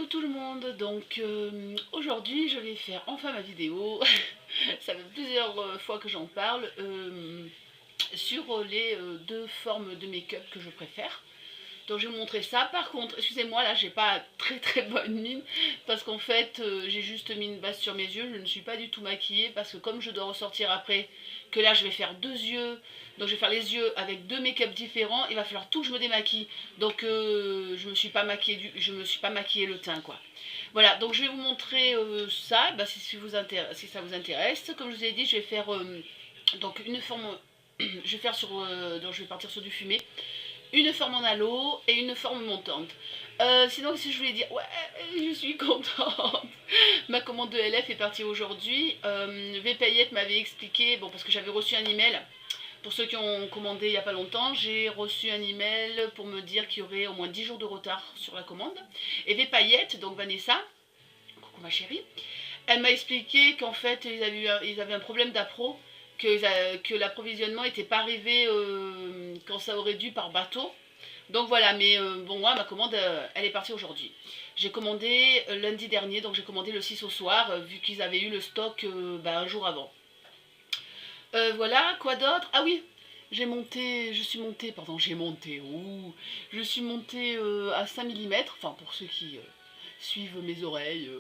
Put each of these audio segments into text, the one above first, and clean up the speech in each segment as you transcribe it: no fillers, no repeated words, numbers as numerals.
tout le monde, donc aujourd'hui je vais faire enfin ma vidéo, ça fait plusieurs fois que j'en parle, sur les deux formes de make-up que je préfère. Donc je vais vous montrer ça. Par contre, excusez-moi, là j'ai pas très bonne mine parce qu'en fait j'ai juste mis une base sur mes yeux. Je ne suis pas du tout maquillée parce que comme je dois ressortir après, que là je vais faire deux yeux, donc je vais faire les yeux avec deux make-up différents, il va falloir tout que je me démaquille. Donc je me suis pas maquillée je me suis pas maquillée le teint quoi. Voilà, donc je vais vous montrer ça, bah, si ça vous intéresse. Comme je vous ai dit, je vais faire donc une forme, je vais faire sur, donc je vais partir sur du fumé, une forme en halo et une forme montante. Sinon, si je voulais dire, ouais, je suis contente. Ma commande de LF est partie aujourd'hui. Vpayette m'avait expliqué, bon, parce que j'avais reçu un email. Pour ceux qui ont commandé il n'y a pas longtemps, j'ai reçu un email pour me dire qu'il y aurait au moins 10 jours de retard sur la commande. Et Vpayette, donc Vanessa, coucou ma chérie, elle m'a expliqué qu'en fait ils avaient un problème d'appro, que l'approvisionnement n'était pas arrivé quand ça aurait dû par bateau. Donc voilà, mais bon, moi ma commande elle est partie aujourd'hui. J'ai commandé lundi dernier, donc j'ai commandé le 6 au soir, vu qu'ils avaient eu le stock un jour avant. Voilà, quoi d'autre? Ah oui, je suis montée, pardon, je suis montée à 5 mm, enfin pour ceux qui suivent mes oreilles,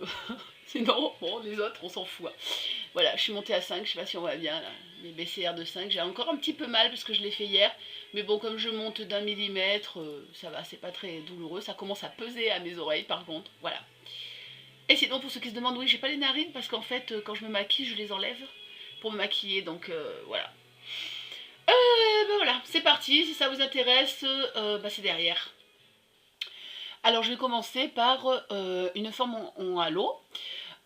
sinon, bon, les autres, on s'en fout. Hein. Voilà, je suis montée à 5, je sais pas si on va bien, là. Les BCR de 5, j'ai encore un petit peu mal parce que je l'ai fait hier. Mais bon, comme je monte d'un millimètre, ça va, c'est pas très douloureux. Ça commence à peser à mes oreilles, par contre, voilà. Et sinon, pour ceux qui se demandent, oui, j'ai pas les narines parce qu'en fait, quand je me maquille, je les enlève pour me maquiller, donc voilà. Ben voilà, c'est parti, si ça vous intéresse, c'est derrière. Alors, je vais commencer par une forme en halo.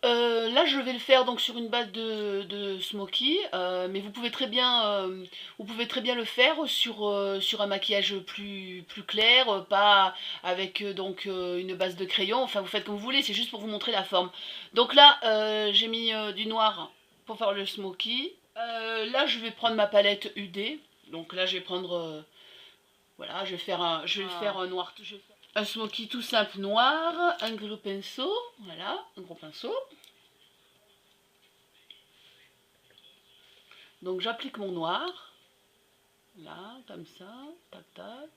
Là je vais le faire donc sur une base de smoky, mais vous pouvez très bien le faire sur un maquillage plus clair, pas avec donc une base de crayon, enfin vous faites comme vous voulez, c'est juste pour vous montrer la forme. Donc là j'ai mis du noir pour faire le smoky. Là je vais prendre ma palette UD, donc là je vais prendre, voilà, je vais faire un noir, un smoky tout simple noir, un gros pinceau, voilà, un gros pinceau. Donc j'applique mon noir, là, comme ça, tac tac.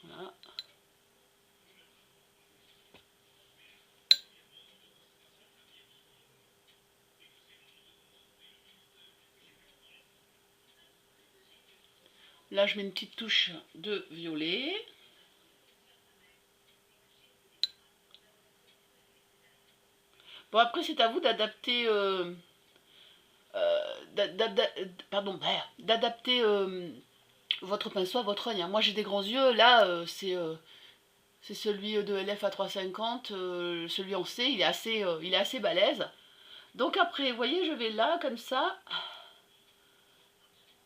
Voilà. Là je mets une petite touche de violet. Bon après c'est à vous d'adapter d'adapter votre pinceau à votre œil. Hein. Moi j'ai des grands yeux, là c'est celui de LF à 3,50, celui en C, il est assez balèze. Donc après, vous voyez, je vais là comme ça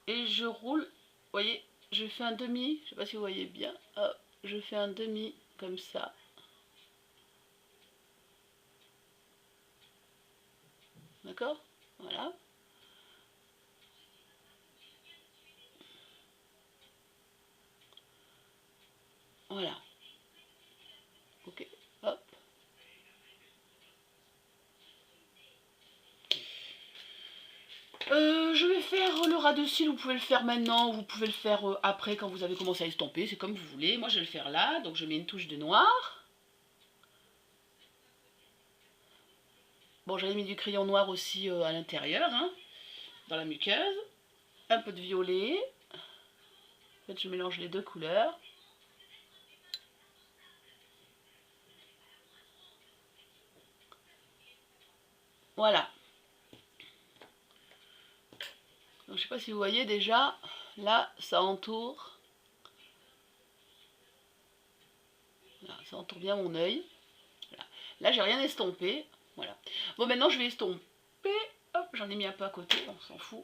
et je roule. Vous voyez, je fais un demi, je sais pas si vous voyez bien. Hop, je fais un demi comme ça. D'accord? Voilà. Voilà. Ok. Hop. Je vais faire le ras de cils, vous pouvez le faire maintenant, ou vous pouvez le faire après quand vous avez commencé à estomper, c'est comme vous voulez. Moi je vais le faire là, donc je mets une touche de noir. Bon, j'avais mis du crayon noir aussi à l'intérieur, hein, dans la muqueuse. Un peu de violet. En fait, je mélange les deux couleurs. Voilà. Donc, je sais pas si vous voyez déjà, là, ça entoure. Là, ça entoure bien mon œil. Voilà. Là, j'ai rien estompé. Voilà. Bon, maintenant, je vais estomper. Hop, j'en ai mis un peu à côté, on s'en fout.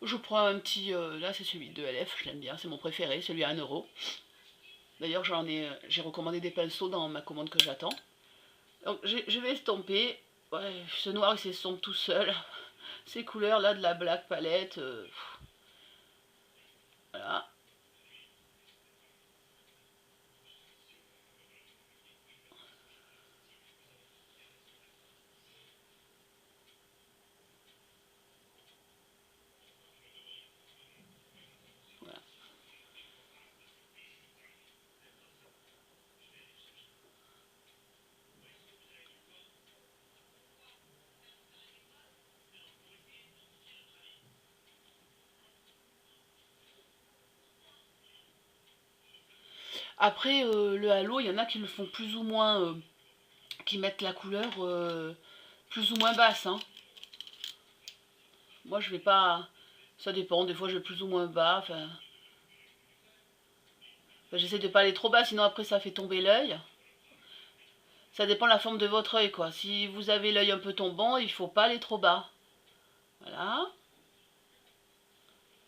Je prends un petit, là c'est celui de LF, je l'aime bien, c'est mon préféré, celui à 1€. D'ailleurs j'ai recommandé des pinceaux dans ma commande que j'attends. Donc je vais estomper. Ouais, ce noir il s'estompe tout seul. Ces couleurs là de la Black Palette. Voilà. Voilà. Après, le halo, il y en a qui le font plus ou moins, qui mettent la couleur plus ou moins basse. Hein. Moi, je vais pas. Ça dépend, des fois je vais plus ou moins bas. J'essaie de pas aller trop bas, sinon après ça fait tomber l'œil. Ça dépend de la forme de votre œil, quoi. Si vous avez l'œil un peu tombant, il faut pas aller trop bas. Voilà.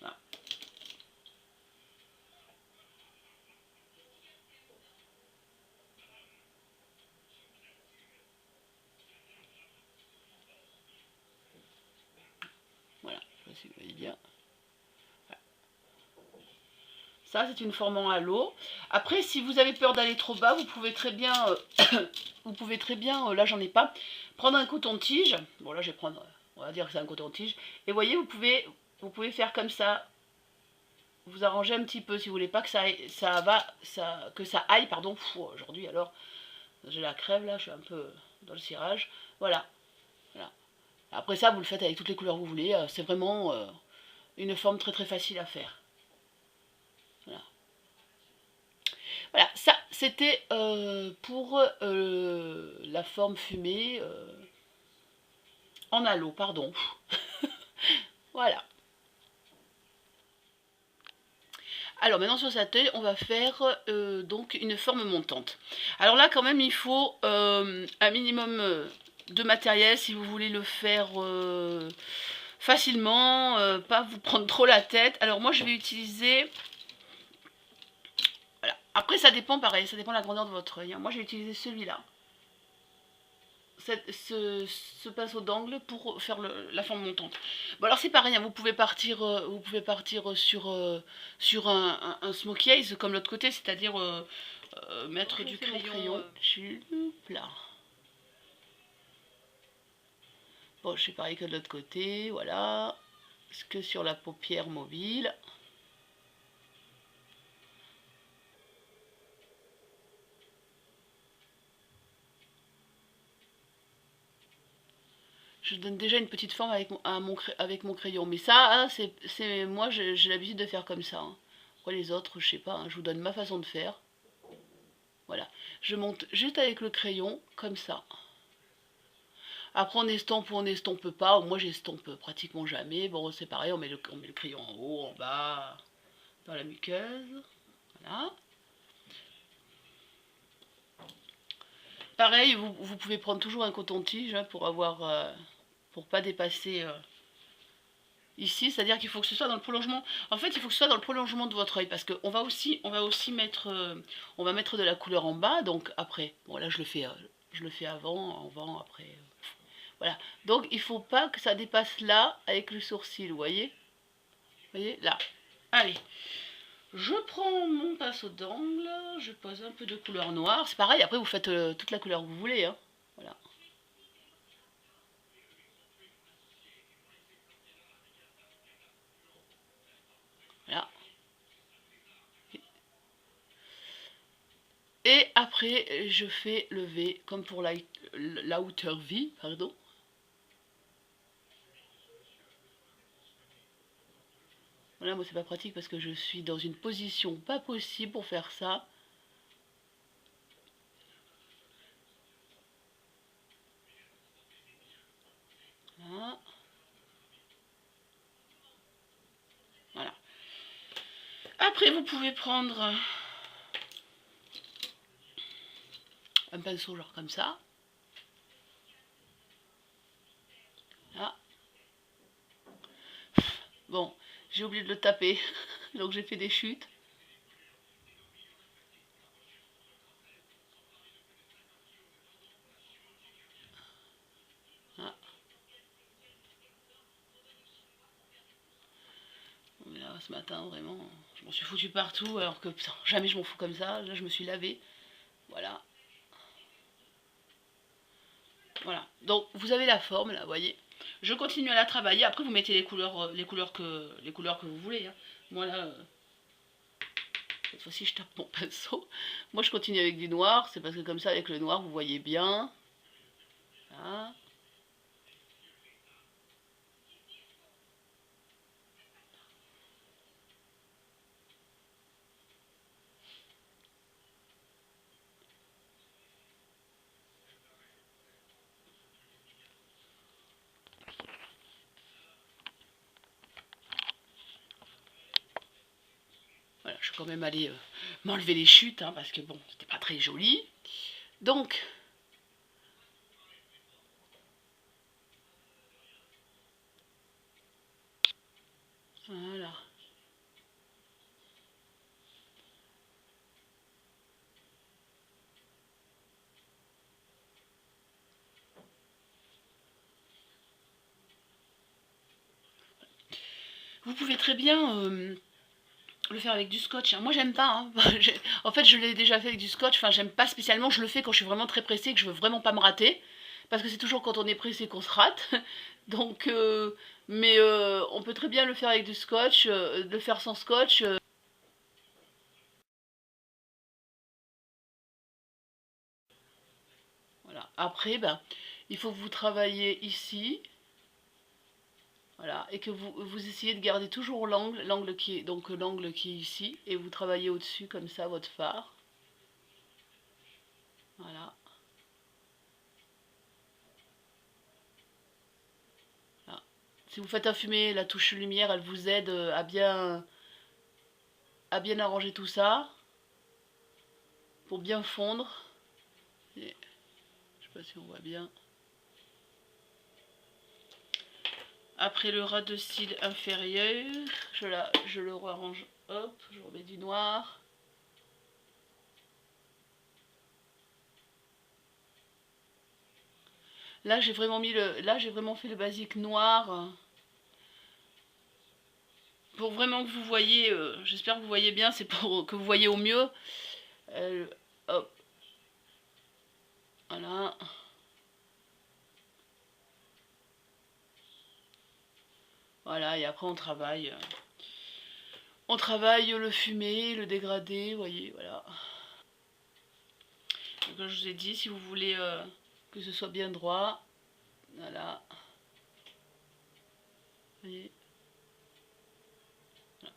Voilà. Voilà. Je sais pas si vous voyez bien. Ça, c'est une forme en halo. Après, si vous avez peur d'aller trop bas, vous pouvez très bien, là j'en ai pas, prendre un coton-tige. Bon, là je vais prendre, on va dire que c'est un coton-tige. Et voyez, vous pouvez faire comme ça. Vous arrangez un petit peu si vous voulez pas que que ça aille, pardon. Aujourd'hui alors, j'ai la crève là, je suis un peu dans le cirage. Voilà. Voilà. Après ça, vous le faites avec toutes les couleurs que vous voulez. C'est vraiment une forme très très facile à faire. Voilà. Voilà, ça c'était pour la forme fumée en halo, pardon. Voilà. Alors maintenant sur cette œil, on va faire donc une forme montante. Alors là quand même il faut un minimum de matériel si vous voulez le faire facilement, pas vous prendre trop la tête. Alors moi je vais utiliser... Voilà. Après ça dépend pareil, ça dépend de la grandeur de votre œil. Hein. Moi j'ai utilisé celui-là. Ce pinceau d'angle pour faire la forme montante. Bon alors c'est pareil, hein, vous pouvez partir sur un smoky eyes comme l'autre côté, c'est-à-dire mettre du crayon. Là. Bon, je fais pareil que de l'autre côté, voilà. Que sur la paupière mobile. Je donne déjà une petite forme avec mon crayon. Mais ça, c'est moi, j'ai l'habitude de faire comme ça. Hein. Après les autres, je sais pas, hein, je vous donne ma façon de faire. Voilà. Je monte juste avec le crayon, comme ça. Après, on estompe ou on estompe pas. Moi, j'estompe pratiquement jamais. Bon, c'est pareil, on met le crayon en haut, en bas, dans la muqueuse. Voilà. Pareil, vous pouvez prendre toujours un coton-tige hein, pour pas dépasser ici, c'est-à-dire qu'il faut que ce soit dans le prolongement. En fait, il faut que ce soit dans le prolongement de votre œil parce qu'on va aussi mettre, on va mettre de la couleur en bas. Donc après, bon là je le fais avant, après. Voilà. Donc il faut pas que ça dépasse là avec le sourcil, vous voyez? Vous voyez là. Allez. Je prends mon pinceau d'angle, je pose un peu de couleur noire. C'est pareil, après vous faites toute la couleur que vous voulez. Hein. Voilà. Voilà. Et après, je fais le V, comme pour la hauteur V, pardon. Voilà, moi c'est pas pratique parce que je suis dans une position pas possible pour faire ça. Voilà. Voilà. Après, vous pouvez prendre un pinceau genre comme ça. Là. Bon, j'ai oublié de le taper, donc j'ai fait des chutes. ce matin, vraiment. Je m'en suis foutu partout, alors que putain, jamais je m'en fous comme ça. Là, je me suis lavée. Voilà. Voilà. Donc, vous avez la forme, là, vous voyez. Je continue à la travailler. Après, vous mettez les couleurs que vous voulez. Hein. Moi, là, cette fois-ci, je tape mon pinceau. Moi, je continue avec du noir. C'est parce que comme ça, avec le noir, vous voyez bien. Voilà. Voilà, je suis quand même allée m'enlever les chutes, hein, parce que bon, c'était pas très joli. Donc, voilà. Vous pouvez très bien le faire avec du scotch. Hein. Moi, j'aime pas. Hein. En fait, je l'ai déjà fait avec du scotch. Enfin, j'aime pas spécialement. Je le fais quand je suis vraiment très pressée, que je veux vraiment pas me rater. Parce que c'est toujours quand on est pressé qu'on se rate. Donc, mais on peut très bien le faire avec du scotch, le faire sans scotch. Voilà. Après, ben, il faut que vous travaillez ici. Voilà, et que vous essayez de garder toujours l'angle qui est donc l'angle qui est ici, et vous travaillez au-dessus comme ça votre fard. Voilà. Là. Si vous faites infumer, la touche lumière, elle vous aide à bien arranger tout ça, pour bien fondre. Et, je sais pas si on voit bien. Après le ras de cils inférieur, je le rerange, hop, je remets du noir. Là j'ai vraiment fait le basique noir. Pour vraiment que vous voyez, j'espère que vous voyez bien, c'est pour que vous voyez au mieux. Hop. Voilà. Voilà, et après on travaille. On travaille le fumé, le dégradé, vous voyez, voilà. Donc, comme je vous ai dit, si vous voulez que ce soit bien droit, voilà. Vous voyez. Voilà.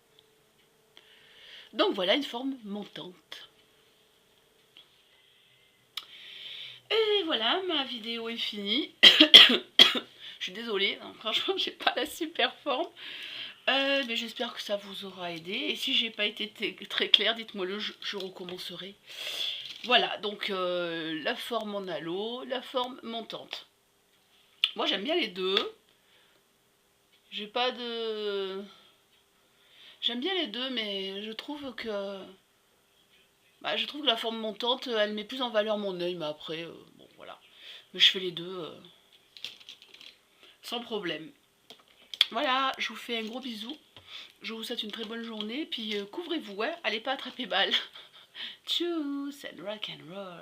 Donc voilà une forme montante. Et voilà, ma vidéo est finie. Je suis désolée, hein, franchement, j'ai pas la super forme. Mais j'espère que ça vous aura aidé. Et si j'ai pas été très claire, dites-moi le, je recommencerai. Voilà, donc la forme en halo, la forme montante. Moi j'aime bien les deux. J'ai pas de... J'aime bien les deux, mais je trouve que... Bah, je trouve que la forme montante, elle met plus en valeur mon œil, mais après, bon voilà. Mais je fais les deux sans problème. Voilà, je vous fais un gros bisou. Je vous souhaite une très bonne journée. Puis couvrez-vous, hein. Allez pas attraper balle. Tchuss and rock and roll.